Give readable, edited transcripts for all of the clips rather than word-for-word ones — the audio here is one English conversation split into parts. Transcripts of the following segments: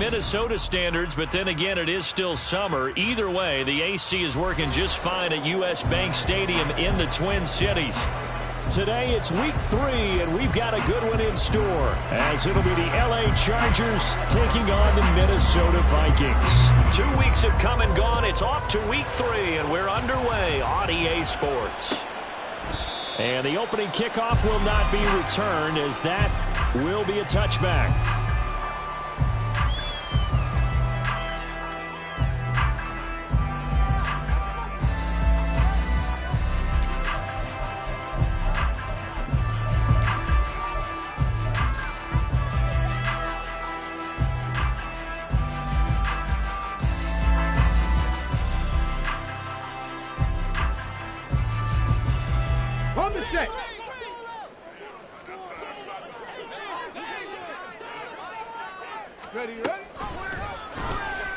Minnesota standards, but then again, it is still summer. Either way, the AC is working just fine at U.S. Bank Stadium in the Twin Cities. Today, it's week 3, and we've got a good one in store, as it'll be the L.A. Chargers taking on the Minnesota Vikings. 2 weeks have come and gone. It's off to week 3, and we're underway on EA Sports. And the opening kickoff will not be returned, as that will be a touchback.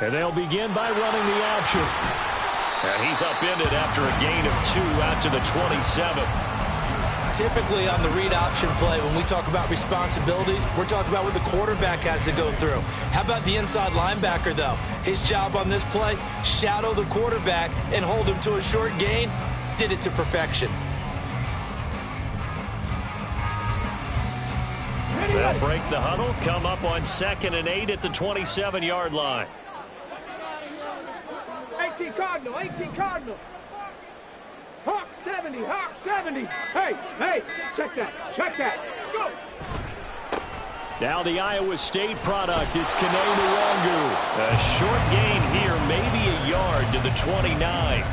And they'll begin by running the option. And he's upended after a gain of 2 out to the 27. Typically on the read option play, when we talk about responsibilities, we're talking about what the quarterback has to go through. How about the inside linebacker, though? His job on this play, shadow the quarterback and hold him to a short gain. Did it to perfection. They'll break the huddle, come up on 2nd and 8 at the 27-yard line. 18 Cardinal, 18 Cardinal. Hawk 70, Hawk 70. Hey, check that. Let's go. Now the Iowa State product, it's Kene Nwangu. A short gain here, maybe a yard to the 29.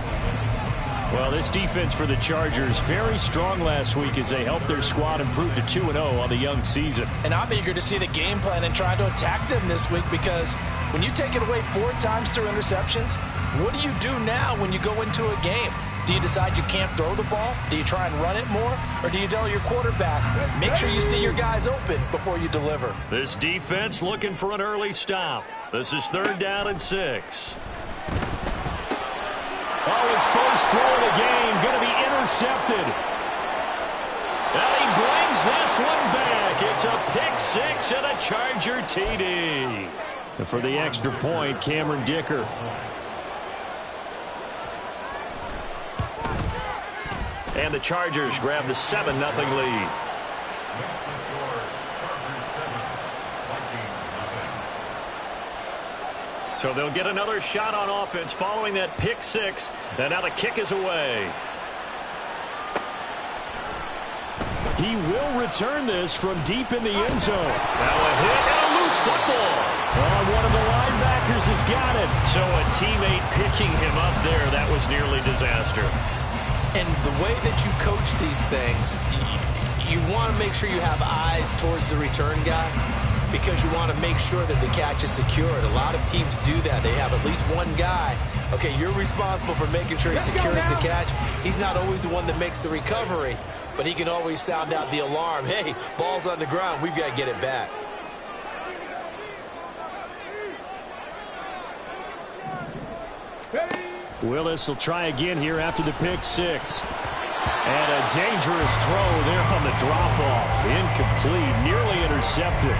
Well, this defense for the Chargers, very strong last week as they helped their squad improve to 2-0 on the young season. And I'm eager to see the game plan and try to attack them this week, because when you take it away 4 times through interceptions, what do you do now when you go into a game? Do you decide you can't throw the ball? Do you try and run it more? Or do you tell your quarterback, make sure you see your guys open before you deliver? This defense looking for an early stop. This is 3rd down and 6. Oh, his first throw of the game going to be intercepted. And he brings this one back. It's a pick 6 and a Charger TD. And for the extra point, Cameron Dicker. And the Chargers grab the 7-0 lead. So they'll get another shot on offense following that pick 6. And now the kick is away. He will return this from deep in the end zone. Now a hit and a loose football. One of the linebackers has got it. So a teammate picking him up there, that was nearly disaster. And the way that you coach these things, you want to make sure you have eyes towards the return guy, because you want to make sure that the catch is secured. A lot of teams do that. They have at least one guy. Okay, you're responsible for making sure he secures the catch. He's not always the one that makes the recovery, but he can always sound out the alarm. Hey, ball's on the ground. We've got to get it back. Willis will try again here after the pick 6. And a dangerous throw there on the drop-off. Incomplete, nearly intercepted.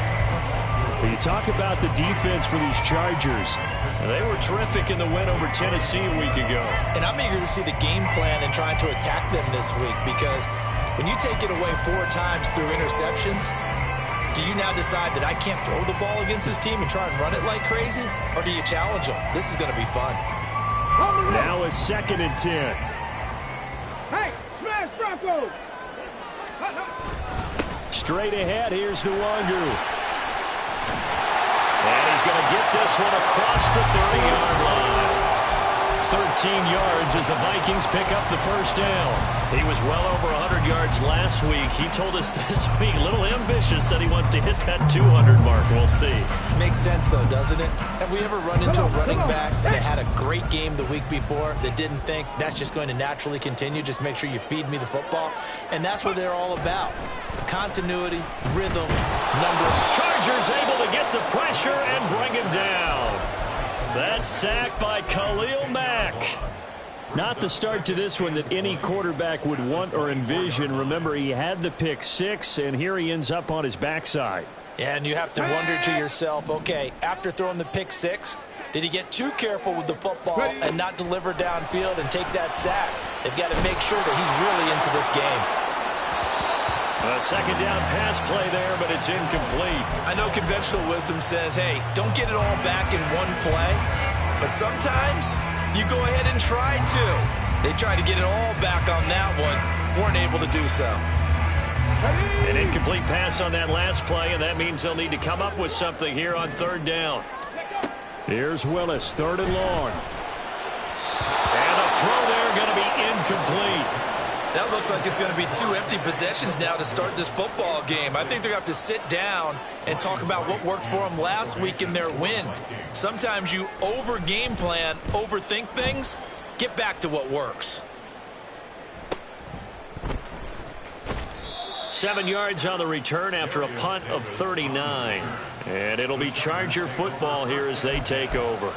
You talk about the defense for these Chargers. They were terrific in the win over Tennessee a week ago. And I'm eager to see the game plan and trying to attack them this week, because when you take it away 4 times through interceptions, do you now decide that I can't throw the ball against this team and try and run it like crazy? Or do you challenge them? This is going to be fun. Now a 2nd and 10. Hey, smash Broncos! Straight ahead, here's Nwangu. And he's going to get this one across the 30-yard line. 13 yards as the Vikings pick up the first down. He was well over 100 yards last week. He told us this week, a little ambitious, said he wants to hit that 200 mark. We'll see. Makes sense, though, doesn't it? Have we ever run into a running back that had a great game the week before that didn't think that's just going to naturally continue? Just make sure you feed me the football. And that's what they're all about. Continuity, rhythm, numbers. Chargers able to get the pressure and bring him down. That sack by Khalil Mack. Not the start to this one that any quarterback would want or envision. Remember, he had the pick 6, and here he ends up on his backside. Yeah, and you have to wonder to yourself, okay, after throwing the pick six, did he get too careful with the football and not deliver downfield and take that sack? They've got to make sure that he's really into this game. A second down pass play there, but it's incomplete. I know conventional wisdom says, hey, don't get it all back in one play. But sometimes you go ahead and try to. They tried to get it all back on that one. Weren't able to do so. An incomplete pass on that last play, and that means they'll need to come up with something here on third down. Here's Willis, third and long. And the throw there going to be incomplete. That looks like it's going to be 2 empty possessions now to start this football game. I think they're going to have to sit down and talk about what worked for them last week in their win. Sometimes you over-game plan, overthink things. Get back to what works. 7 yards on the return after a punt of 39. And it'll be Charger football here as they take over.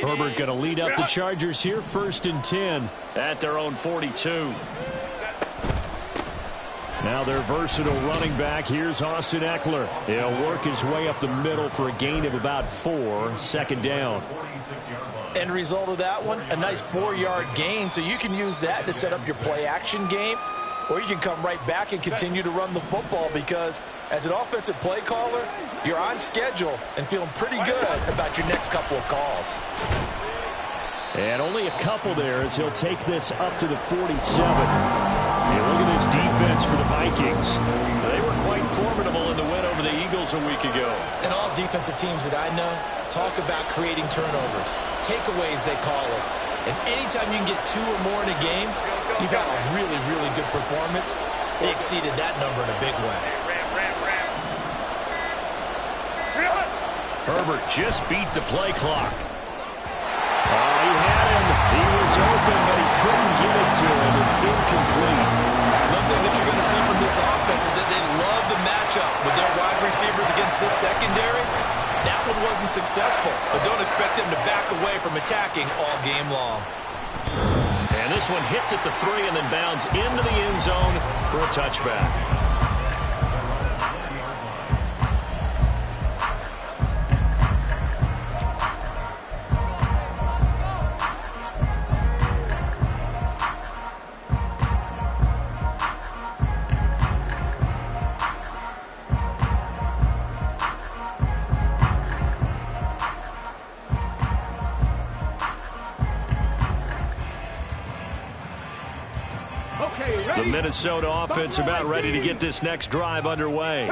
Herbert going to lead up the Chargers here, 1st and 10 at their own 42. Now their versatile running back. Here's Austin Eckler. He'll work his way up the middle for a gain of about 4. Second down. End result of that one, a nice 4-yard gain, so you can use that to set up your play-action game, or you can come right back and continue to run the football because as an offensive play caller, you're on schedule and feeling pretty good about your next couple of calls. And only a couple there as he'll take this up to the 47. Yeah, look at this defense for the Vikings. They were quite formidable in the win over the Eagles a week ago. And all defensive teams that I know talk about creating turnovers, takeaways they call it. And anytime you can get 2 or more in a game, you've had a really, really good performance. They exceeded that number in a big way. Herbert just beat the play clock. Oh, he had him. He was open, but he couldn't get it to him. It's incomplete. One thing that you're going to see from this offense is that they love the matchup with their wide receivers against this secondary. That one wasn't successful, but don't expect them to back away from attacking all game long. And this one hits at the 3 and then bounds into the end zone for a touchback. The Minnesota offense about ready to get this next drive underway.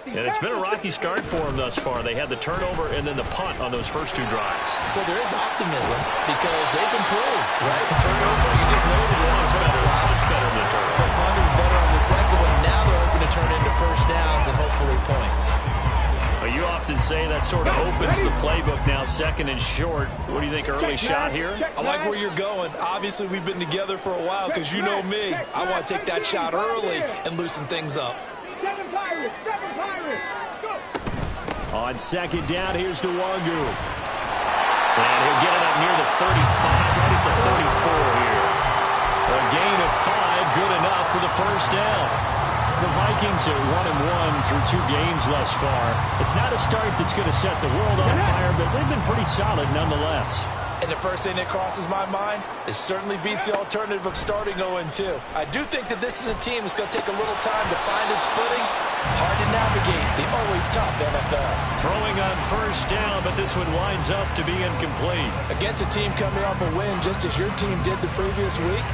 And it's been a rocky start for them thus far. They had the turnover and then the punt on those first 2 drives. So there is optimism because they've improved, right? The turnover, you just know that it's better than the turnover. The punt is better on the second one. Now they're hoping to turn into first downs and hopefully points. But you often say that sort of opens the playbook now, 2nd and short. What do you think, early shot here? I like where you're going. Obviously, we've been together for a while because you know me. I want to take that shot early and loosen things up. On 2nd down, here's Nwangu. And he'll get it up near the 35, right at the 34 here. A gain of 5, good enough for the first down. The Vikings are 1-1 through 2 games thus far. It's not a start that's going to set the world on fire, but they've been pretty solid nonetheless. And the first thing that crosses my mind, it certainly beats the alternative of starting 0-2. I do think that this is a team that's going to take a little time to find its footing. Hard to navigate the always tough NFL. Throwing on first down, but this one winds up to be incomplete. Against a team coming off a win just as your team did the previous week,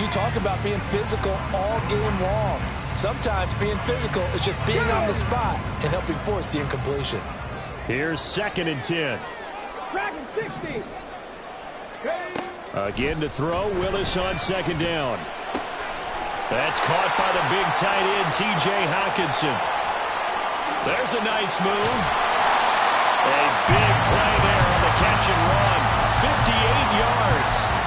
you talk about being physical all game long. Sometimes being physical is just being on the spot and helping force the incompletion. Here's 2nd and 10. Dragon 60. Again to throw, Willis on 2nd down. That's caught by the big tight end, T.J. Hockenson. There's a nice move. A big play there on the catch and run. 58 yards.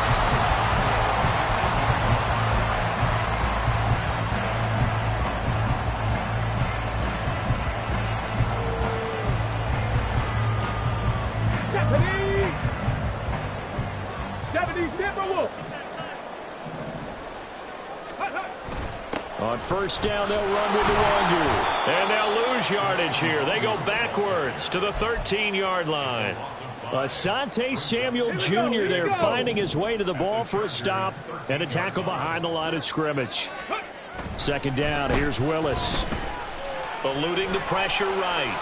On 1st down, they'll run with the Wangu. And they'll lose yardage here. They go backwards to the 13-yard line. Asante Samuel Jr. there finding his way to the ball for a stop and a tackle behind the line of scrimmage. 2nd down, here's Willis. Eluding the pressure right.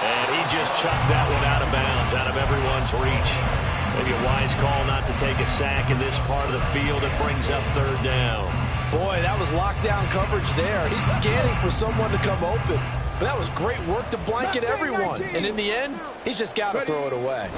And he just chucked that one out of bounds, out of everyone's reach. Maybe a wise call not to take a sack in this part of the field. It brings up 3rd down. Boy, that was lockdown coverage there. He's scanning for someone to come open. But that was great work to blanket everyone. And in the end, he's just got to throw it away.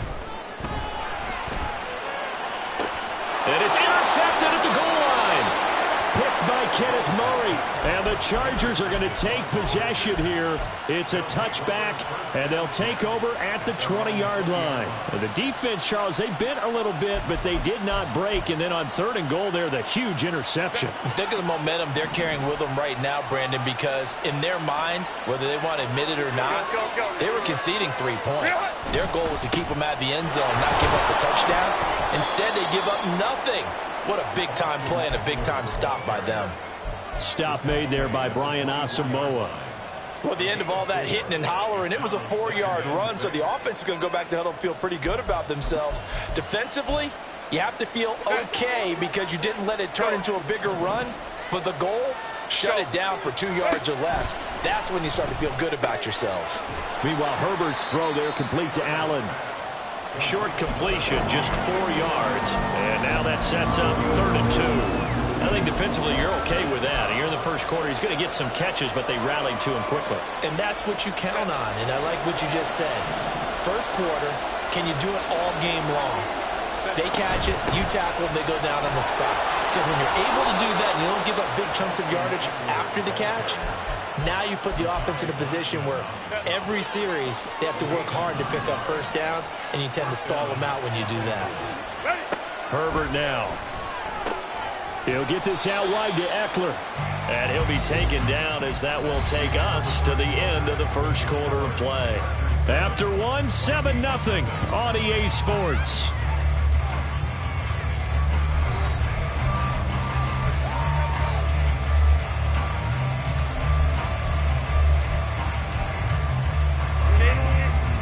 And it's intercepted at the goal line. Picked by Kenneth Murray. And the Chargers are going to take possession here. It's a touchback, and they'll take over at the 20-yard line. And the defense, Charles, they bent a little bit, but they did not break. And then on 3rd and goal there, the huge interception. Think of the momentum they're carrying with them right now, Brandon, because in their mind, whether they want to admit it or not, they were conceding 3 points. Their goal was to keep them out of the end zone, not give up a touchdown. Instead, they give up nothing. What a big-time play and a big-time stop by them. Stop made there by Brian Asamoah. Well, at the end of all that hitting and hollering, it was a 4-yard run, so the offense is going to go back to the huddle and feel pretty good about themselves. Defensively, you have to feel okay because you didn't let it turn into a bigger run, but the goal, shut it down for 2 yards or less. That's when you start to feel good about yourselves. Meanwhile, Herbert's throw there complete to Allen. Short completion, just 4 yards. And now that sets up 3rd and 2. I think defensively you're okay with that. Here in the first quarter, he's going to get some catches, but they rallied to him quickly. And that's what you count on, and I like what you just said. First quarter, can you do it all game long? They catch it, you tackle them, they go down on the spot. Because when you're able to do that and you don't give up big chunks of yardage after the catch, now you put the offense in a position where every series they have to work hard to pick up 1st downs, and you tend to stall them out when you do that. Herbert now. He'll get this out wide to Eckler. And he'll be taken down as that will take us to the end of the first quarter of play. After one, 7-0 on EA Sports.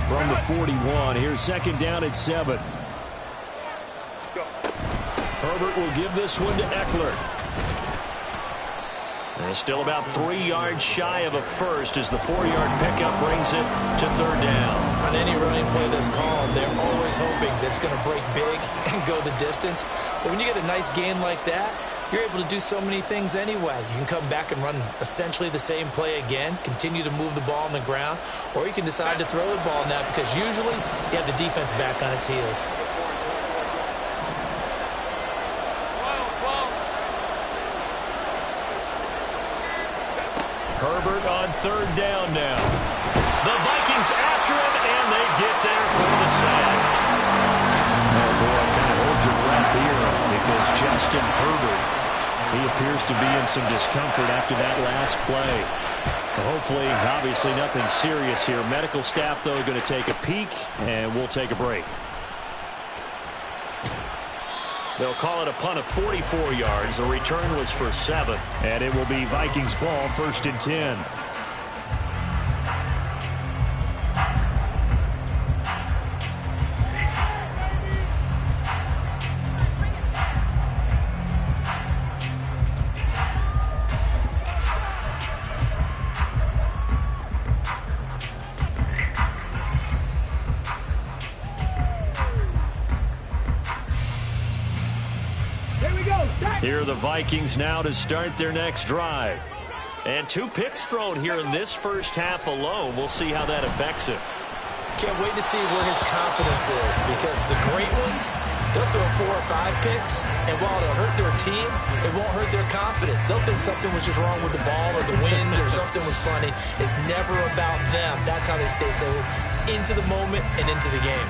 From the 41, here's 2nd down at 7. Herbert will give this one to Eckler. And still about 3 yards shy of a first as the 4-yard pickup brings it to 3rd down. On any running play that's called, they're always hoping that it's going to break big and go the distance. But when you get a nice gain like that, you're able to do so many things anyway. You can come back and run essentially the same play again, continue to move the ball on the ground, or you can decide to throw the ball now because usually you have the defense back on its heels. Herbert on 3rd down now. The Vikings after him, and they get there for the sack. Oh, boy, kind of hold your breath here because Justin Herbert, he appears to be in some discomfort after that last play. Hopefully, obviously nothing serious here. Medical staff, though, going to take a peek, and we'll take a break. They'll call it a punt of 44 yards. The return was for 7. And it will be Vikings ball, 1st and 10. Here are the Vikings now to start their next drive. And 2 picks thrown here in this first half alone. We'll see how that affects him. Can't wait to see where his confidence is, because the great ones, they'll throw 4 or 5 picks, and while it'll hurt their team, it won't hurt their confidence. They'll think something was just wrong with the ball or the wind or something was funny. It's never about them. That's how they stay so into the moment and into the game.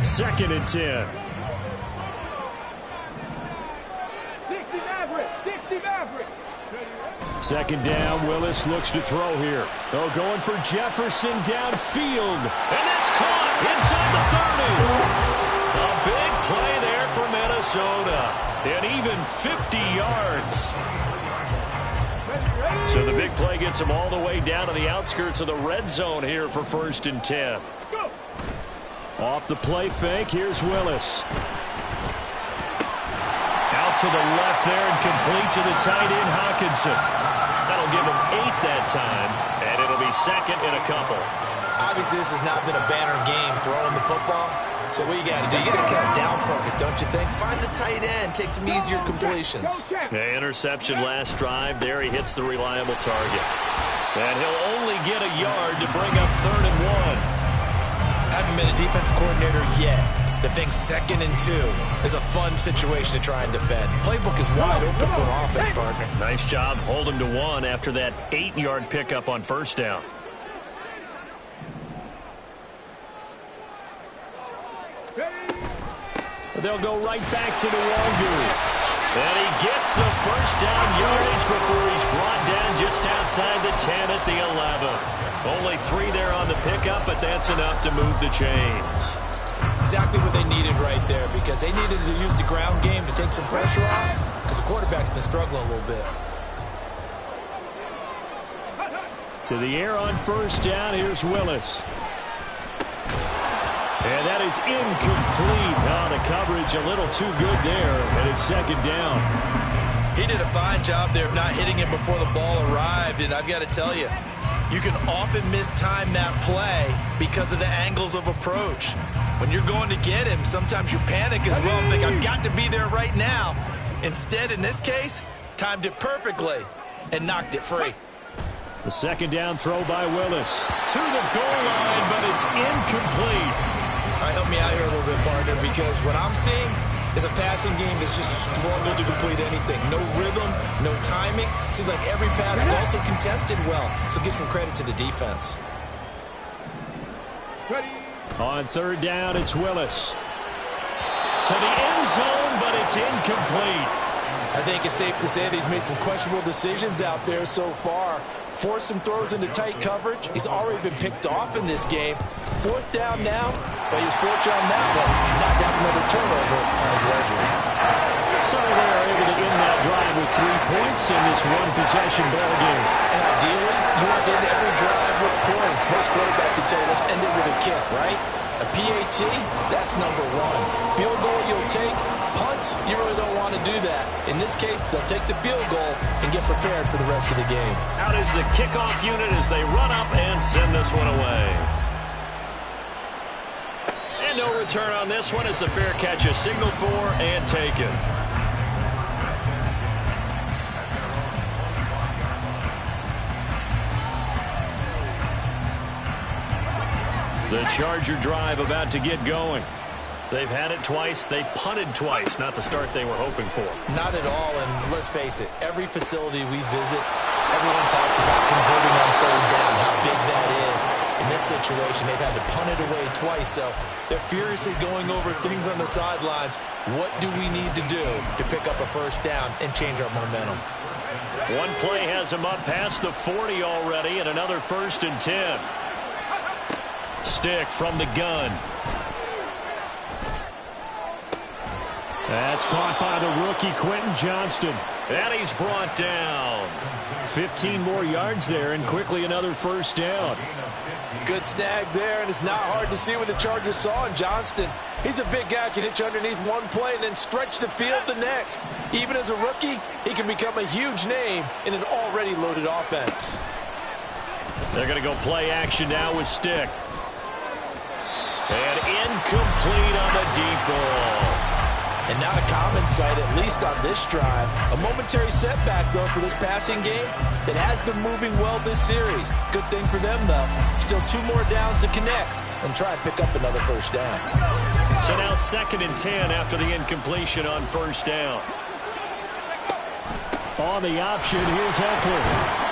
Second and 10. 60 Maverick. 60 Maverick. Second down. Willis looks to throw here. Oh, going for Jefferson downfield. And that's caught inside the 30. A big play there for Minnesota. And even 50 yards. So the big play gets him all the way down to the outskirts of the red zone here for 1st and 10. Off the play fake, here's Willis. Out to the left there and complete to the tight end, Hawkinson. That'll give him 8 that time, and it'll be 2nd and a couple. Obviously, this has not been a banner game throwing the football. So what you got to do, you got to kind of down focus, don't you think? Find the tight end, take some easier completions. Yeah, interception last drive. There he hits the reliable target. And he'll only get a yard to bring up 3rd and 1. I haven't been a defensive coordinator yet. The thing 2nd and 2 is a fun situation to try and defend. Playbook is wide open for an offense, partner. Nice job holding to 1 after that 8-yard pickup on 1st down. They'll go right back to the Wangoo. And he gets the 1st down yardage before he's brought down just outside the 10 at the 11. Only 3 there on the pickup, but that's enough to move the chains. Exactly what they needed right there, because they needed to use the ground game to take some pressure off, because the quarterback's been struggling a little bit. To the air on 1st down, here's Willis. And that is incomplete. Oh, the coverage a little too good there, and it's 2nd down. He did a fine job there of not hitting him before the ball arrived, and I've got to tell you, you can often mistime that play because of the angles of approach. When you're going to get him, sometimes you panic as well and think, I've got to be there right now. Instead, in this case, timed it perfectly and knocked it free. The 2nd down throw by Willis. To the goal line, but it's incomplete. All right, help me out here a little bit, partner, because what I'm seeing is a passing game that's just struggled to complete anything. No rhythm, no timing. Seems like every pass is also contested well, so give some credit to the defense. On 3rd down, it's Willis. To the end zone, but it's incomplete. I think it's safe to say that he's made some questionable decisions out there so far. Forced some throws into tight coverage. He's already been picked off in this game. 4th down now, but he's fortunate on that one. Knocked out another turnover on his ledger. So they are able to end that drive with 3 points in this one-possession ball game. And ideally, you want to end every drive with points. Most quarterbacks would tell you, let's end it with a kick, right? A PAT, that's number 1. Field goal you'll take. Punts, you really don't want to do that. In this case, they'll take the field goal and get prepared for the rest of the game. Out is the kickoff unit as they run up and send this one away. And no return on this one as the fair catch is signaled for and taken. The Charger drive about to get going. They've had it twice. They've punted twice. Not the start they were hoping for. Not at all, and let's face it, every facility we visit, everyone talks about converting on 3rd down, how big that is. In this situation, they've had to punt it away twice, so they're furiously going over things on the sidelines. What do we need to do to pick up a 1st down and change our momentum? One play has them up past the 40 already, and another 1st and 10. Stick from the gun. That's caught by the rookie Quentin Johnston. And he's brought down. 15 more yards there and quickly another first down. Good snag there, and it's not hard to see what the Chargers saw in Johnston. He's a big guy, can hit you underneath one play and then stretch the field the next. Even as a rookie, he can become a huge name in an already loaded offense. They're going to go play action now with Stick. And incomplete on the deep ball. And not a common sight, at least on this drive. A momentary setback, though, for this passing game that has been moving well this series. Good thing for them, though. Still 2 more downs to connect and try and pick up another first down. So now 2nd and 10 after the incompletion on first down. On the option, here's Eckler.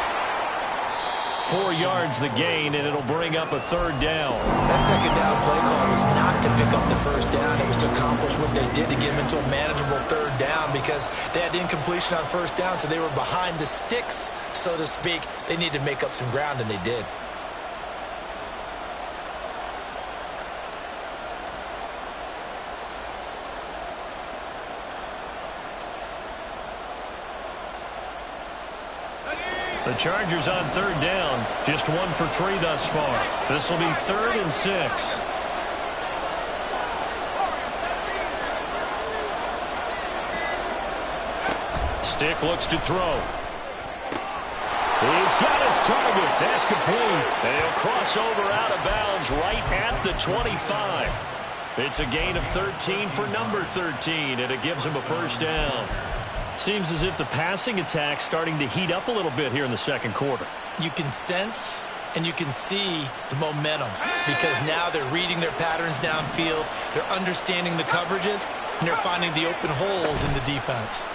4 yards the gain, and it'll bring up a 3rd down. That 2nd down play call was not to pick up the first down. It was to accomplish what they did to get them into a manageable 3rd down because they had incompletion on first down, so they were behind the sticks, so to speak. They needed to make up some ground, and they did. The Chargers on 3rd down, just 1 for 3 thus far. This will be 3rd and 6. Stick looks to throw. He's got his target. That's complete. And he'll cross over out of bounds right at the 25. It's a gain of 13 for number 13, and it gives him a first down. Seems as if the passing attack's starting to heat up a little bit here in the second quarter. You can sense and you can see the momentum because now they're reading their patterns downfield, they're understanding the coverages, and they're finding the open holes in the defense.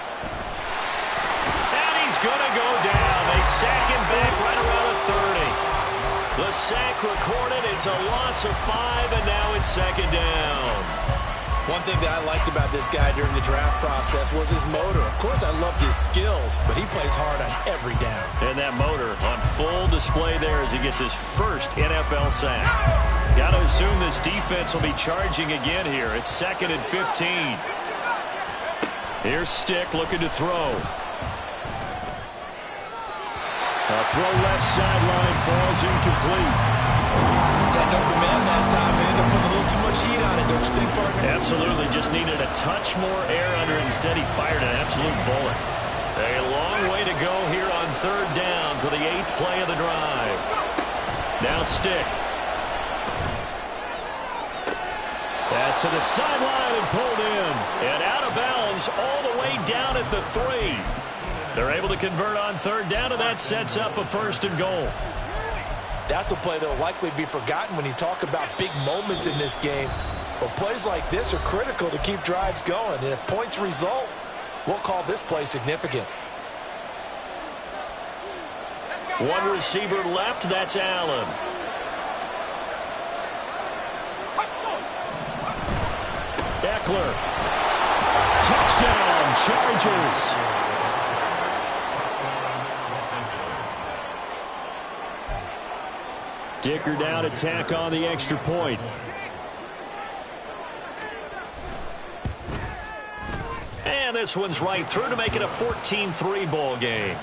And he's going to go down. They sack him back right around the 30. The sack recorded. It's a loss of 5, and now it's 2nd down. One thing that I liked about this guy during the draft process was his motor. Of course, I loved his skills, but he plays hard on every down. And that motor on full display there as he gets his first NFL sack. Got to assume this defense will be charging again here. It's 2nd and 15. Here's Stick looking to throw. A throw left sideline falls incomplete. Had no command that time and ended up putting a little too much heat on it, don't you think, partner? Absolutely. Just needed a touch more air under it. Instead, he fired an absolute bullet. A long way to go here on 3rd down for the 8th play of the drive. Now Stick. Pass to the sideline and pulled in. And out of bounds all the way down at the 3. They're able to convert on 3rd down, and that sets up a 1st and goal. That's a play that will likely be forgotten when you talk about big moments in this game. But plays like this are critical to keep drives going. And if points result, we'll call this play significant. 1 receiver left. That's Allen. Eckler. Touchdown, Chargers. Dicker down to tack on the extra point. And this one's right through to make it a 14-3 ball game.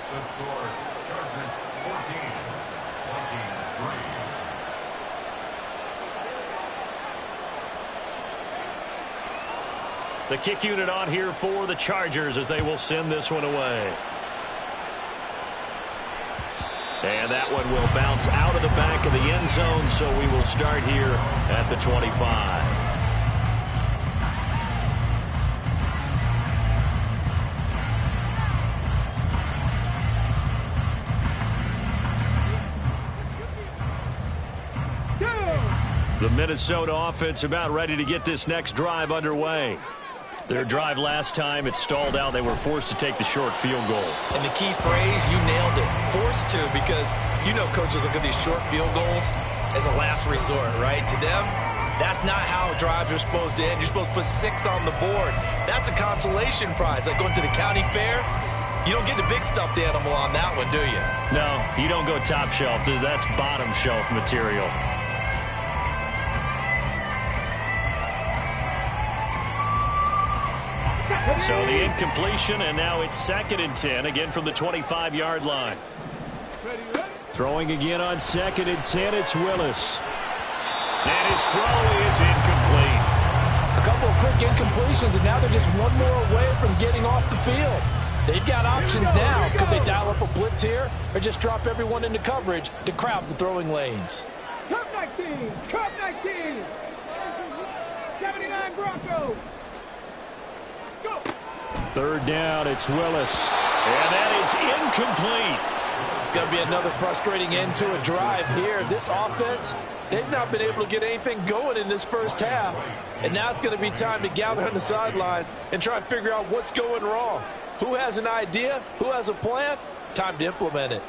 The kick unit on here for the Chargers as they will send this one away. And that one will bounce out of the back of the end zone, so we will start here at the 25. The Minnesota offense about ready to get this next drive underway. Their drive last time, it stalled out. They were forced to take the short field goal. And the key phrase, you nailed it, forced to, because you know coaches look at these short field goals as a last resort, right? To them, that's not how drives are supposed to end. You're supposed to put 6 on the board. That's a consolation prize, like going to the county fair. You don't get the big stuffed animal on that one, do you? No, you don't go top shelf. That's bottom shelf material. So the incompletion, and now it's 2nd and 10, again from the 25-yard line. Throwing again on 2nd and 10, it's Willis. And his throw is incomplete. A couple of quick incompletions, and now they're just one more away from getting off the field. They've got options now. Could they dial up a blitz here or just drop everyone into coverage to crowd the throwing lanes? Cup 19! Cup 19! 79 Broncos! Go! 3rd down, it's Willis. And that is incomplete. It's going to be another frustrating end to a drive here. This offense, they've not been able to get anything going in this first half. And now it's going to be time to gather on the sidelines and try and figure out what's going wrong. Who has an idea? Who has a plan? Time to implement it.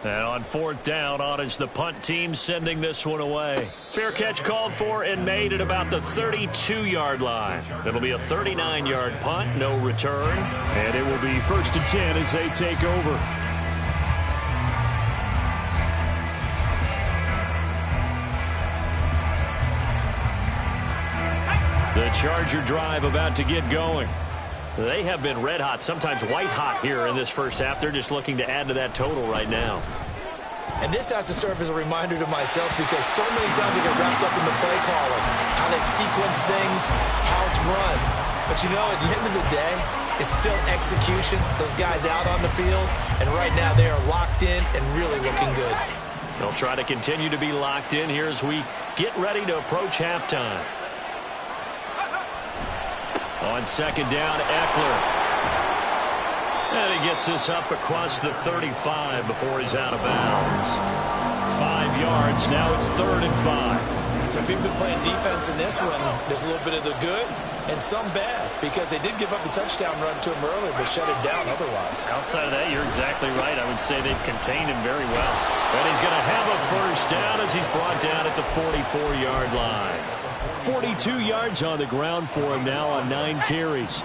And on 4th down, on is the punt team sending this one away. Fair catch called for and made at about the 32-yard line. It'll be a 39-yard punt, no return. And it will be 1st and 10 as they take over. The Charger drive about to get going. They have been red hot, sometimes white hot here in this first half. They're just looking to add to that total right now. And this has to serve as a reminder to myself because so many times I get wrapped up in the play calling, how they've sequenced things, how it's run. But you know, at the end of the day, it's still execution. Those guys out on the field, and right now they are locked in and really looking good. They'll try to continue to be locked in here as we get ready to approach halftime. On 2nd down, Eckler. And he gets this up across the 35 before he's out of bounds. 5 yards, now it's 3rd and 5. So if you've been playing defense in this one, there's a little bit of the good and some bad because they did give up the touchdown run to him earlier but shut him down otherwise. Outside of that, you're exactly right. I would say they've contained him very well. And he's going to have a 1st down as he's brought down at the 44-yard line. 42 yards on the ground for him now on 9 carries.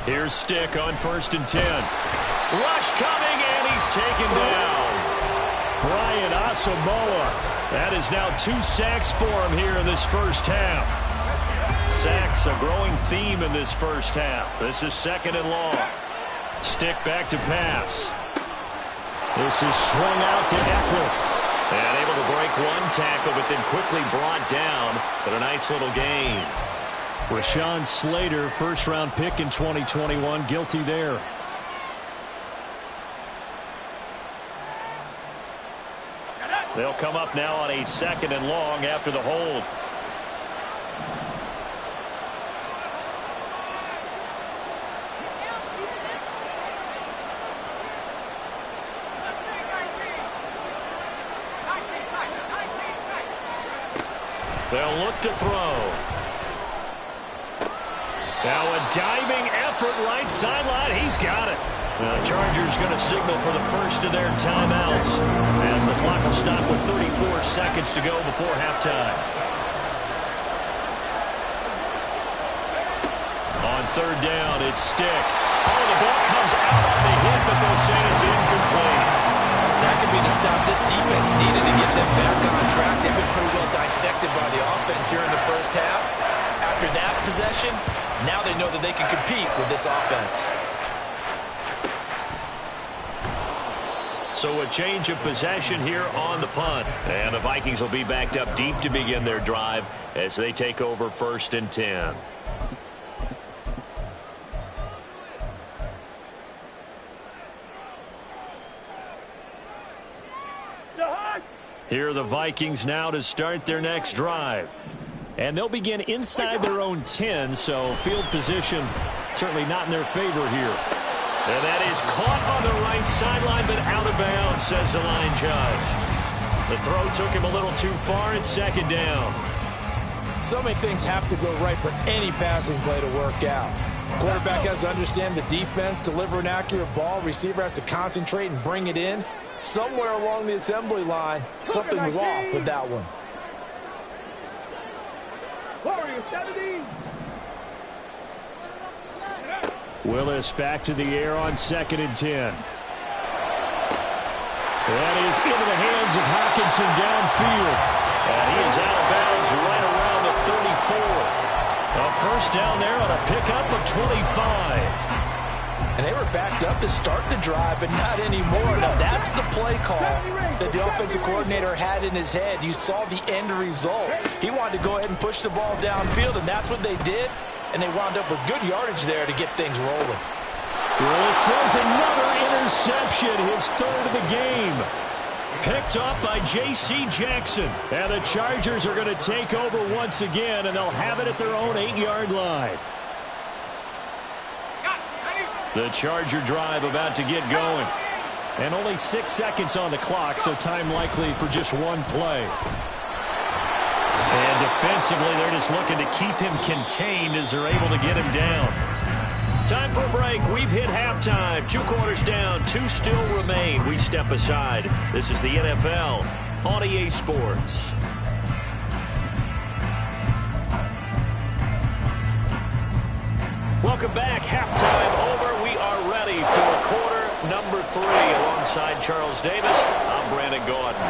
Here's Stick on 1st and 10. Rush coming, and he's taken down. Brian Asamoah. That is now 2 sacks for him here in this first half. Sacks, a growing theme in this first half. This is 2nd and long. Stick back to pass. This is swung out to Eckler. And able to break one tackle, but then quickly brought down. But a nice little gain. Rashawn Slater, first-round pick in 2021, guilty there. They'll come up now on a 2nd and long after the hold. They'll look to throw. Now a diving effort right sideline. He's got it. The Chargers going to signal for the first of their timeouts as the clock will stop with 34 seconds to go before halftime. On 3rd down, it's Stick. Oh, the ball comes out on the hit, but they'll say it's incomplete. That could be the stop this defense needed to get them back on track. They've been pretty well dissected by the offense here in the first half. After that possession, now they know that they can compete with this offense. So a change of possession here on the punt. And the Vikings will be backed up deep to begin their drive as they take over 1st and 10. Here are the Vikings now to start their next drive. And they'll begin inside their own 10, so field position certainly not in their favor here. And that is caught on the right sideline, but out of bounds, says the line judge. The throw took him a little too far. It's 2nd down. So many things have to go right for any passing play to work out. Quarterback has to understand the defense, deliver an accurate ball. Receiver has to concentrate and bring it in. Somewhere along the assembly line, something was off with that one. Willis back to the air on 2nd and 10. That is into the hands of Hockenson downfield. And he is out of bounds right around the 34. A first down there on a pickup of 25. And they were backed up to start the drive, but not anymore. Now, that's the play call that the offensive coordinator had in his head. You saw the end result. He wanted to go ahead and push the ball downfield, and that's what they did. And they wound up with good yardage there to get things rolling. Willis throws another interception, his third of the game. Picked off by J.C. Jackson. And the Chargers are going to take over once again, and they'll have it at their own 8-yard line. The Charger drive about to get going. And only 6 seconds on the clock, so time likely for just one play. And defensively, they're just looking to keep him contained as they're able to get him down. Time for a break. We've hit halftime. 2 quarters down, 2 still remain. We step aside. This is the NFL on EA Sports. Welcome back. Halftime over. We are ready for quarter number 3. Alongside Charles Davis, I'm Brandon Gordon.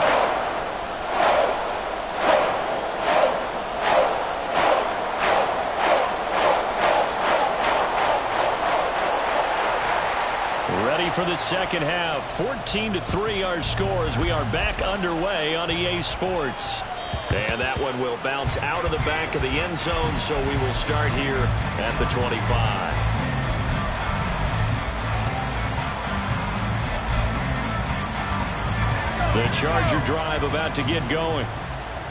Ready for the second half. 14-3 our score as we are back underway on EA Sports. And that one will bounce out of the back of the end zone, so we will start here at the 25. The Charger drive about to get going.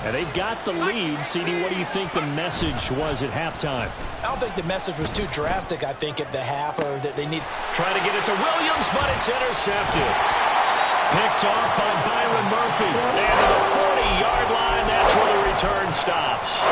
And they've got the lead. CD, what do you think the message was at halftime? I don't think the message was too drastic, I think, at the half, or that they need... Trying to get it to Williams, but it's intercepted. Picked off by Byron Murphy. And to the 40-yard line, that's where the return stops.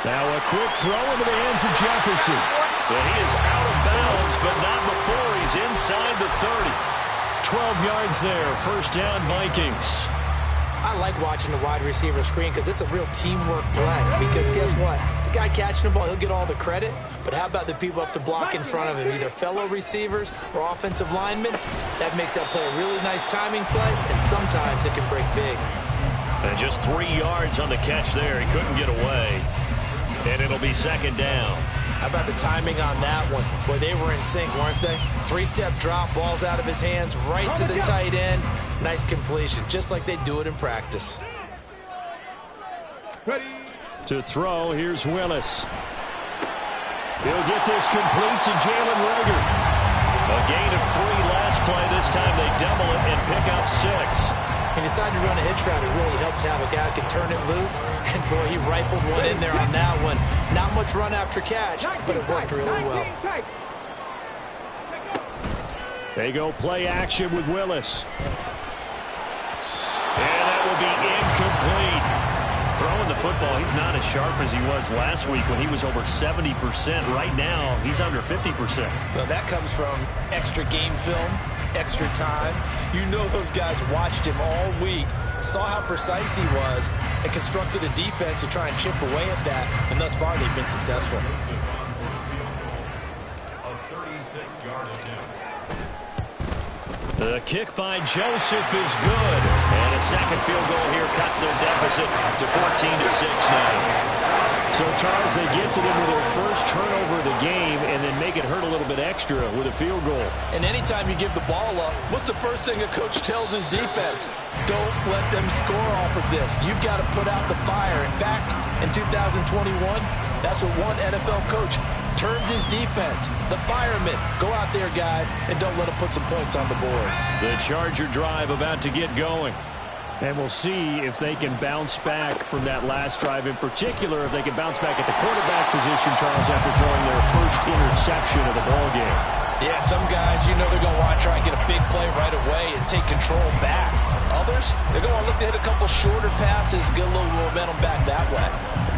Now a quick throw into the hands of Jefferson. And he is out of bounds, but not before he's inside the 30. 12 yards there, first down Vikings. I like watching the wide receiver screen because it's a real teamwork play. Because guess what? The guy catching the ball, he'll get all the credit. But how about the people up to block in front of him, either fellow receivers or offensive linemen? That makes that play a really nice timing play, and sometimes it can break big. And just 3 yards on the catch there. He couldn't get away. And it'll be second down. How about the timing on that one? Boy, they were in sync, weren't they? 3-step drop, ball's out of his hands, right to the tight end. Nice completion, just like they do it in practice. Ready. To throw, here's Willis. He'll get this complete to Jalen Reagor. A gain of 3 last play. This time they double it and pick up 6. He decided to run a hitch route. It really helped to have a guy who can turn it loose. And, boy, he rifled one in there on that one. Not much run after catch, but it worked really well. They go play action with Willis. And that will be incomplete. Throwing the football, he's not as sharp as he was last week when he was over 70%. Right now, he's under 50%. Well, that comes from extra game film, extra time. You know those guys watched him all week, saw how precise he was, and constructed a defense to try and chip away at that, and thus far they've been successful. The kick by Joseph is good, and a second field goal here cuts their deficit to 14-6 now. So, Charles, they get to them with their first turnover of the game and then make it hurt a little bit extra with a field goal. And anytime you give the ball up, what's the first thing a coach tells his defense? Don't let them score off of this. You've got to put out the fire. In fact, in 2021, that's what one NFL coach termed his defense. The firemen. Go out there, guys, and don't let them put some points on the board. The Charger drive about to get going. And we'll see if they can bounce back from that last drive. In particular, if they can bounce back at the quarterback position, Charles, after throwing their first interception of the ballgame. Yeah, some guys, you know they're going to want to try and get a big play right away and take control back. Others, they're going to look to hit a couple shorter passes, get a little momentum back that way.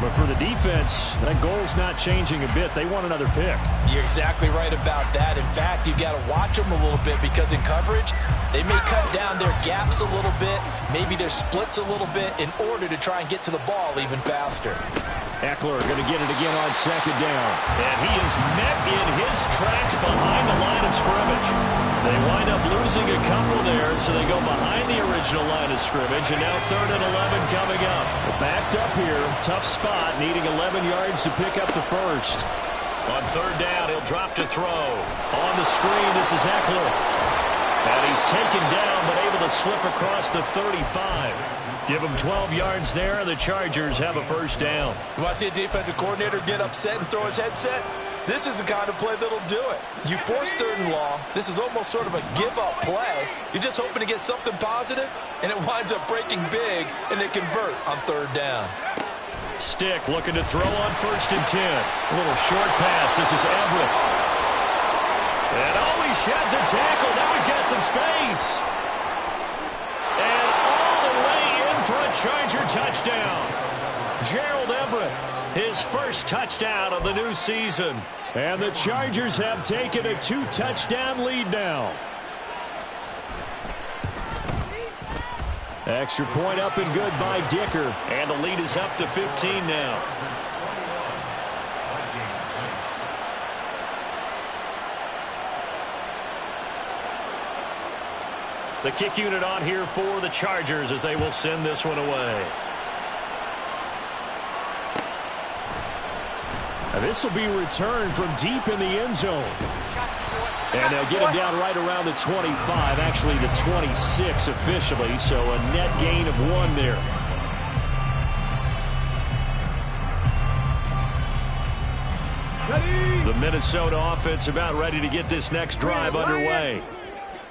But for the defense, that goal's not changing a bit. They want another pick. You're exactly right about that. In fact, you've got to watch them a little bit because in coverage, they may cut down their gaps a little bit, maybe their splits a little bit in order to try and get to the ball even faster. Eckler going to get it again on second down. And he is met in his tracks behind the line of scrimmage. They wind up losing a couple there, so they go behind the original line of scrimmage, and now 3rd and 11 coming up. Backed up here, tough spot, needing 11 yards to pick up the first. On 3rd down, he'll drop to throw. On the screen, this is Eckler. And he's taken down, but able to slip across the 35. Give him 12 yards there, and the Chargers have a first down. You want to see a defensive coordinator get upset and throw his headset? This is the kind of play that'll do it. You force 3rd and long. This is almost sort of a give-up play. You're just hoping to get something positive, and it winds up breaking big, and they convert on 3rd down. Stick looking to throw on 1st and 10. A little short pass. This is Everett. And he sheds a tackle. Now he's got some space. And all the way in for a Charger touchdown. Gerald Everett, his first touchdown of the new season. And the Chargers have taken a 2-touchdown lead now. Extra point up and good by Dicker. And the lead is up to 15 now. The kick unit on here for the Chargers as they will send this one away. And this will be returned from deep in the end zone. And they'll get him down right around the 25, actually the 26 officially, so a net gain of 1 there. The Minnesota offense about ready to get this next drive underway.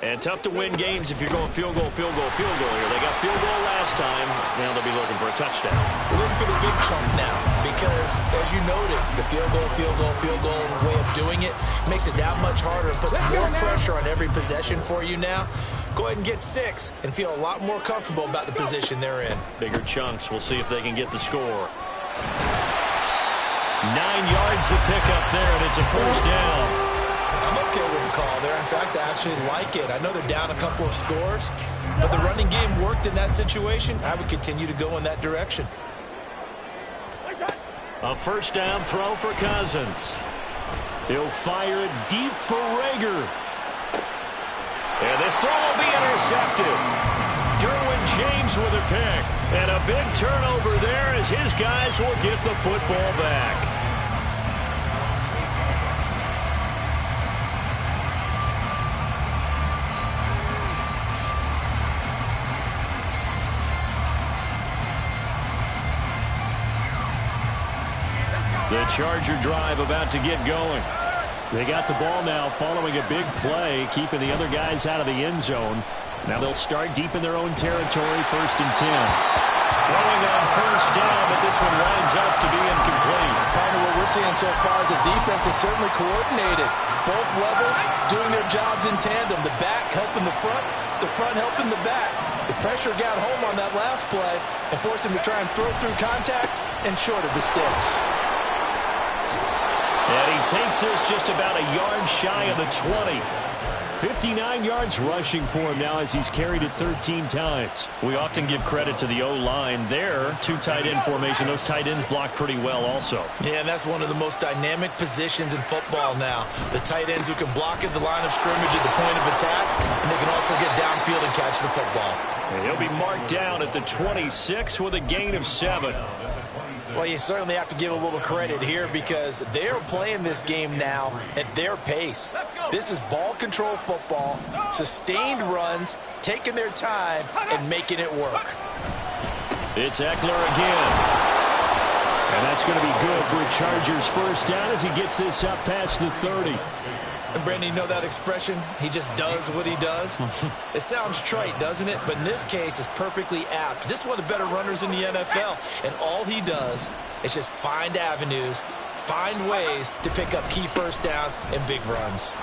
And tough to win games if you're going field goal, field goal, field goal here. They got field goal last time. Now they'll be looking for a touchdown. We're looking for the big chunk now because, as you noted, the field goal way of doing it makes it that much harder and puts more pressure on every possession for you now. Go ahead and get 6 and feel a lot more comfortable about the position they're in. Bigger chunks. We'll see if they can get the score. 9 yards to pick up there, and it's a first down. I'm okay with the call there. In fact, I actually like it. I know they're down a couple of scores, but the running game worked in that situation. I would continue to go in that direction. A first down throw for Cousins. He'll fire it deep for Rager. And this throw will be intercepted. Derwin James with a pick. And a big turnover there as his guys will get the football back. The Charger drive about to get going. They got the ball now following a big play, keeping the other guys out of the end zone. Now they'll start deep in their own territory, 1st and 10. Throwing on first down, but this one winds up to be incomplete. Kind of what we're seeing so far as a defense is certainly coordinated. Both levels doing their jobs in tandem. The back helping the front helping the back. The pressure got home on that last play and forced him to try and throw through contact and short of the sticks. And he takes this just about a yard shy of the 20. 59 yards rushing for him now as he's carried it 13 times. We often give credit to the O-line there. 2 tight end formation. Those tight ends block pretty well also. Yeah, and that's one of the most dynamic positions in football now. The tight ends who can block at the line of scrimmage at the point of attack, and they can also get downfield and catch the football. And he'll be marked down at the 26 with a gain of 7. Well, you certainly have to give a little credit here because they're playing this game now at their pace. This is ball control football, sustained runs, taking their time, and making it work. It's Eckler again. And that's going to be good for a Chargers first down as he gets this up past the 30. And Brandon, you know that expression? He just does what he does? It sounds trite, doesn't it? But in this case, it's perfectly apt. This is one of the better runners in the NFL. And all he does is just find avenues, find ways to pick up key first downs and big runs.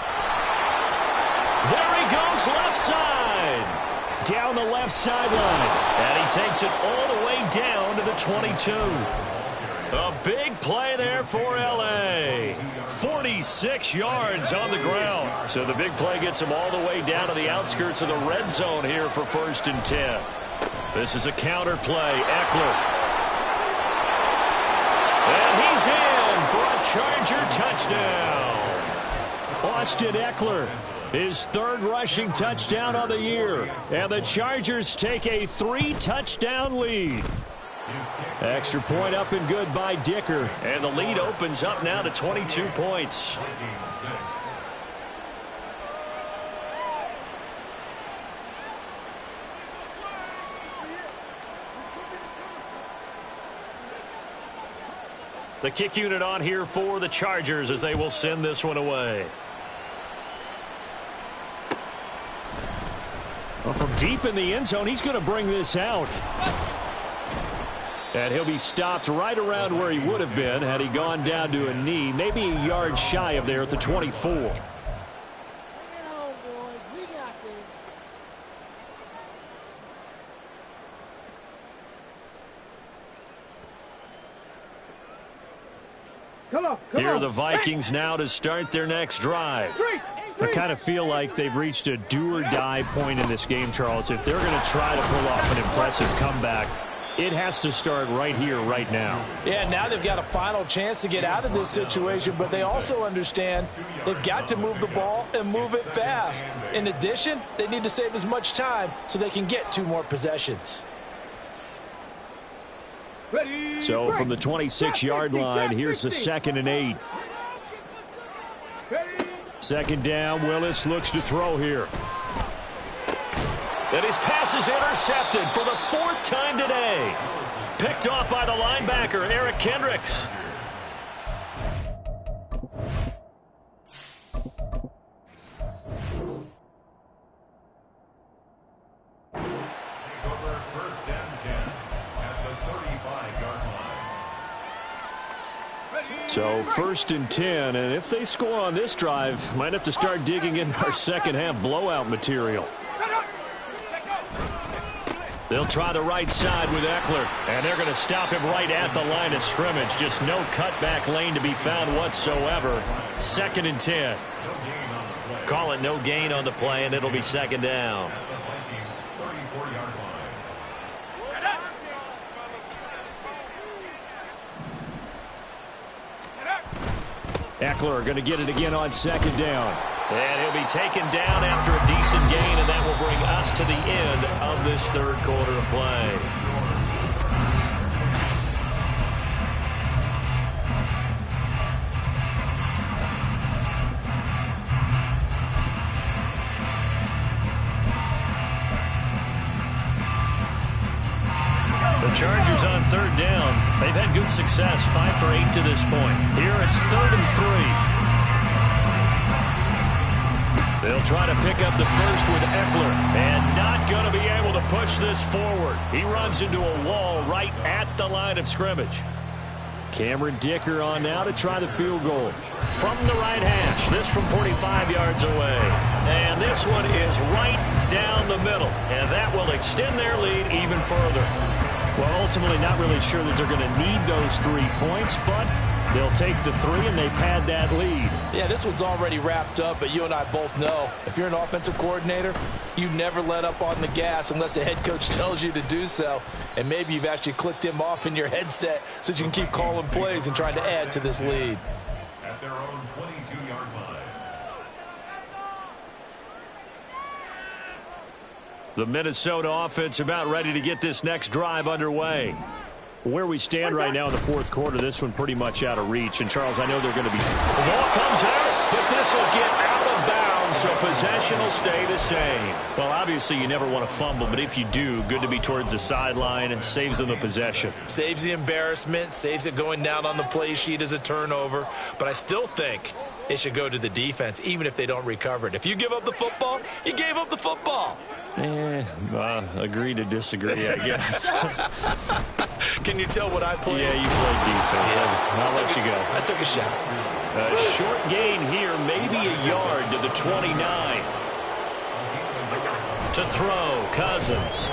There he goes left side. Down the left sideline. And he takes it all the way down to the 22. A big play there for L.A. 46 yards on the ground. So the big play gets him all the way down to the outskirts of the red zone here for 1st and 10. This is a counter play. Eckler. And he's in for a Charger touchdown. Austin Eckler, his 3rd rushing touchdown on the year. And the Chargers take a 3-touchdown lead. Extra point up and good by Dicker. And the lead opens up now to 22 points. The kick unit on here for the Chargers as they will send this one away. Well, from deep in the end zone, he's going to bring this out. And he'll be stopped right around where he would have been had he gone down to a knee, maybe a yard shy of there at the 24. Here are the Vikings now to start their next drive. I kind of feel like they've reached a do-or-die point in this game, Charles. If they're going to try to pull off an impressive comeback, it has to start right here, right now. Yeah, now they've got a final chance to get out of this situation, but they also understand they've got to move the ball and move it fast. In addition, they need to save as much time so they can get 2 more possessions. So from the 26-yard line, here's the 2nd and 8. 2nd down, Willis looks to throw here. And his pass is intercepted for the 4th time today. Picked off by the linebacker, Eric Kendricks. First down 10 at the 35-yard line. So 1st and 10, and if they score on this drive, might have to start digging in our second half blowout material. They'll try the right side with Eckler, and they're going to stop him right at the line of scrimmage. Just no cutback lane to be found whatsoever. 2nd and 10. Call it no gain on the play, and it'll be 2nd down. Eckler going to get it again on 2nd down. And he'll be taken down after a decent gain, and that will bring us to the end of this 3rd quarter of play. The Chargers on 3rd down. They've had good success, 5 for 8 to this point. Here it's 3rd and 3. They'll try to pick up the first with Eckler, and not going to be able to push this forward. He runs into a wall right at the line of scrimmage. Cameron Dicker on now to try the field goal. From the right hash, this from 45 yards away. And this one is right down the middle, and that will extend their lead even further. Well, ultimately not really sure that they're going to need those 3 points, but they'll take the 3 and they pad that lead. Yeah, this one's already wrapped up, but you and I both know if you're an offensive coordinator, you never let up on the gas unless the head coach tells you to do so. And maybe you've actually clicked him off in your headset so you can keep calling plays and trying to add to this lead. At their own 22-yard line. The Minnesota offense about ready to get this next drive underway. Where we stand right now in the 4th quarter, this one pretty much out of reach. And, Charles, I know they're going to be... The ball comes out, but this will get out of bounds, so possession will stay the same. Well, obviously, you never want to fumble, but if you do, good to be towards the sideline. It saves them the possession. Saves the embarrassment, saves it going down on the play sheet as a turnover. But I still think it should go to the defense, even if they don't recover it. If you give up the football, you gave up the football. Agree to disagree, I guess. Can you tell what I played? Yeah, you played defense. Yeah. I'll let you go. I took a shot. A short gain here, maybe a yard to the 29. To throw, Cousins.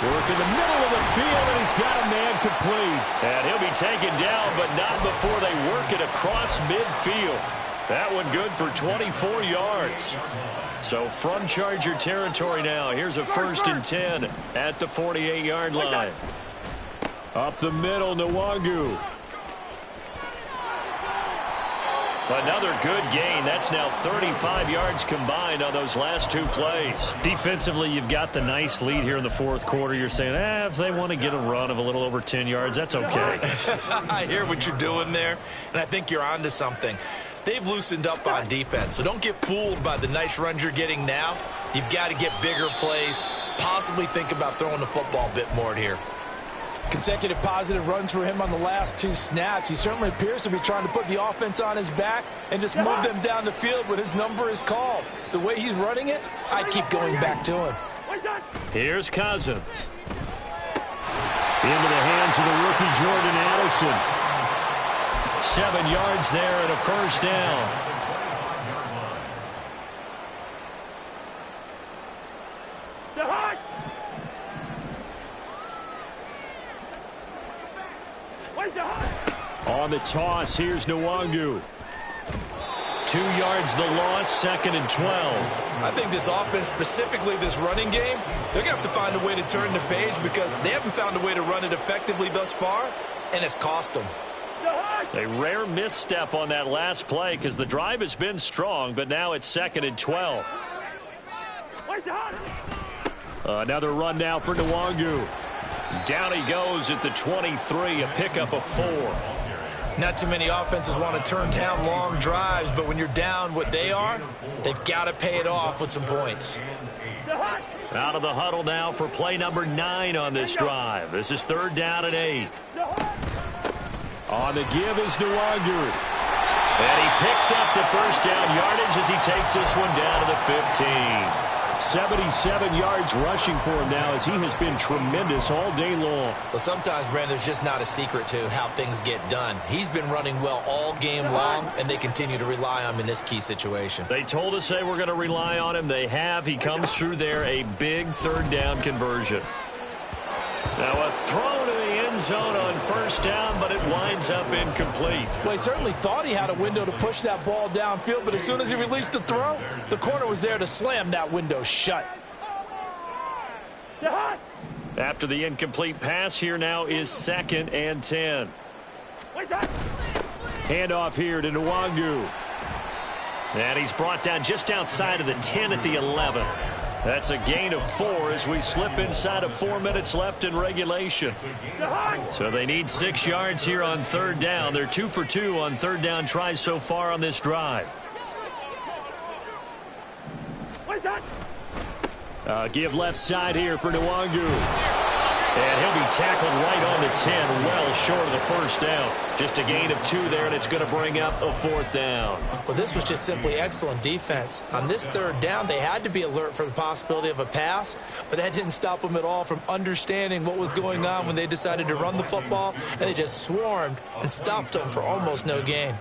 Working the middle of the field, and he's got a man complete. And he'll be taken down, but not before they work it across midfield. That one good for 24 yards. So from Charger territory now, here's a 1st and 10 at the 48-yard line. Up the middle, Nwangu. Another good gain. That's now 35 yards combined on those last 2 plays. Defensively, you've got the nice lead here in the 4th quarter. You're saying, if they want to get a run of a little over 10 yards, that's okay. I hear what you're doing there, and I think you're onto something. They've loosened up on defense, so don't get fooled by the nice runs you're getting now. You've got to get bigger plays, possibly think about throwing the football a bit more here. Consecutive positive runs for him on the last 2 snaps. He certainly appears to be trying to put the offense on his back and just move them down the field when his number is called. The way he's running it, I'd keep going back to him. Here's Cousins. Into the hands of the rookie Jordan Addison. 7 yards there and a 1st down. On the toss, here's Nwangu. 2 yards the loss, 2nd and 12. I think this offense, specifically this running game, they're going to have to find a way to turn the page because they haven't found a way to run it effectively thus far, and it's cost them. A rare misstep on that last play because the drive has been strong, but now it's 2nd and 12. Another run now for Nwangu. Down he goes at the 23, a pickup of 4. Not too many offenses want to turn down long drives, but when you're down what they are, they've got to pay it off with some points. Out of the huddle now for play number 9 on this drive. This is 3rd down and 8. On the give is Nwangu. And he picks up the 1st down yardage as he takes this one down to the 15. 77 yards rushing for him now as he has been tremendous all day long. Well, sometimes, Brandon, there's just not a secret to how things get done. He's been running well all game long, and they continue to rely on him in this key situation. They told us they were going to rely on him. They have. He comes through there, a big 3rd down conversion. Now a throw to the end zone on 1st down, but it winds up incomplete. Well, he certainly thought he had a window to push that ball downfield, but as soon as he released the throw, the corner was there to slam that window shut. After the incomplete pass, here now is 2nd and 10. Handoff here to Nwangu. And he's brought down just outside of the 10 at the 11. That's a gain of 4 as we slip inside of 4 minutes left in regulation. So they need 6 yards here on 3rd down. They're 2 for 2 on 3rd down tries so far on this drive. Give left side here for Nwangu. And he'll be tackled right on the 10, well short of the 1st down. Just a gain of 2 there, and it's going to bring up a 4th down. Well, this was just simply excellent defense. On this 3rd down, they had to be alert for the possibility of a pass, but that didn't stop them at all from understanding what was going on when they decided to run the football, and they just swarmed and stuffed them for almost no gain.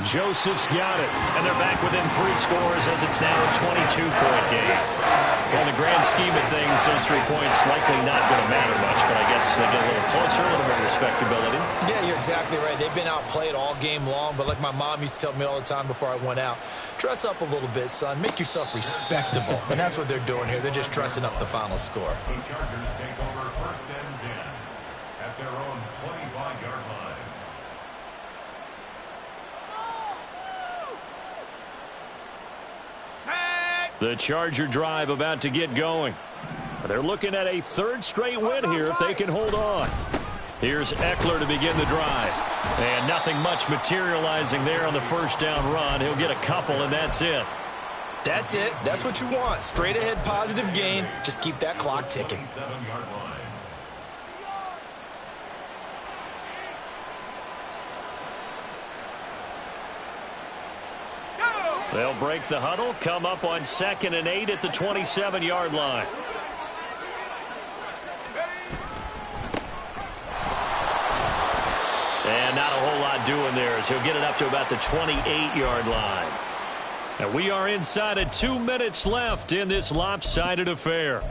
Joseph's got it, and they're back within 3 scores as it's now a 22-point game. Well, in the grand scheme of things, those 3 points likely not going to matter much, but I guess they get a little closer, a little more respectability. Yeah, you're exactly right. They've been outplayed all game long, but like my mom used to tell me all the time before I went out, dress up a little bit, son. Make yourself respectable. And that's what they're doing here. They're just dressing up the final score. The Chargers take over 1st and 10 at their own 25-yard line. The Charger drive about to get going. They're looking at a 3rd straight win here if they can hold on. Here's Eckler to begin the drive. And nothing much materializing there on the 1st down run. He'll get a couple, and that's it. That's it. That's what you want. Straight ahead positive gain. Just keep that clock ticking. 7-yard line. They'll break the huddle, come up on 2nd and 8 at the 27-yard line. And not a whole lot doing there as he'll get it up to about the 28-yard line. And we are inside of 2 minutes left in this lopsided affair.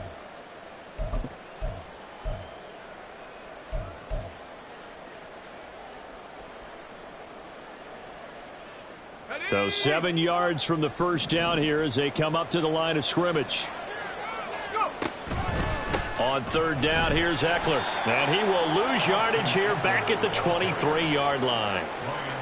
So 7 yards from the first down here as they come up to the line of scrimmage. On third down, here's Eckler. And he will lose yardage here back at the 23-yard line.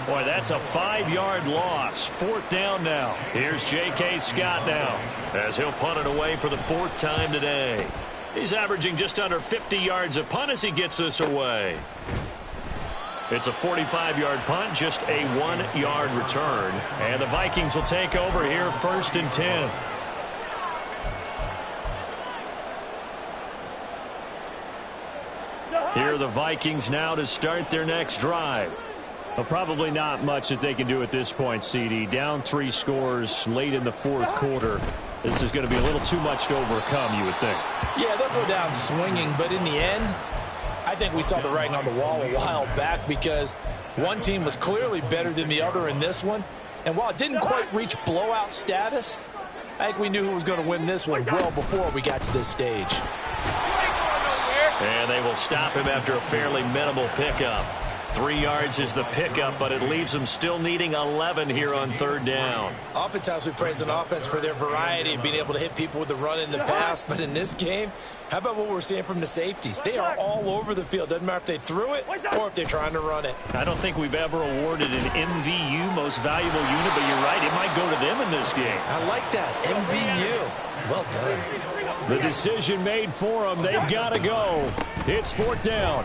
Boy, that's a 5-yard loss. Fourth down now. Here's J.K. Scott now as he'll punt it away for the 4th time today. He's averaging just under 50 yards a punt as he gets this away. It's a 45-yard punt, just a 1-yard return. And the Vikings will take over here, 1st and 10. Here are the Vikings now to start their next drive. Well, probably not much that they can do at this point, CD. Down 3 scores late in the 4th quarter. This is going to be a little too much to overcome, you would think. Yeah, they'll go down swinging, but in the end, I think we saw the writing on the wall a while back because one team was clearly better than the other in this one. And while it didn't quite reach blowout status, I think we knew who was going to win this one well before we got to this stage. And they will stop him after a fairly minimal pickup. 3 yards is the pickup, but it leaves them still needing 11 here on third down. Oftentimes we praise an offense for their variety and being able to hit people with the run in the pass. But in this game, how about what we're seeing from the safeties? They are all over the field. Doesn't matter if they threw it or if they're trying to run it. I don't think we've ever awarded an MVU, most valuable unit, but you're right, it might go to them in this game. I like that, MVU. Well done. The decision made for them. They've got to go. It's 4th down.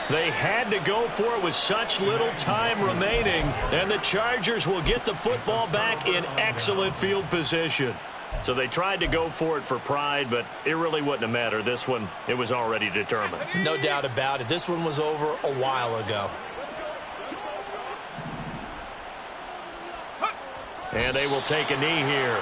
They had to go for it with such little time remaining, and the Chargers will get the football back in excellent field position. So they tried to go for it for pride, but it really wouldn't have mattered. This one, it was already determined. No doubt about it. This one was over a while ago. And they will take a knee here.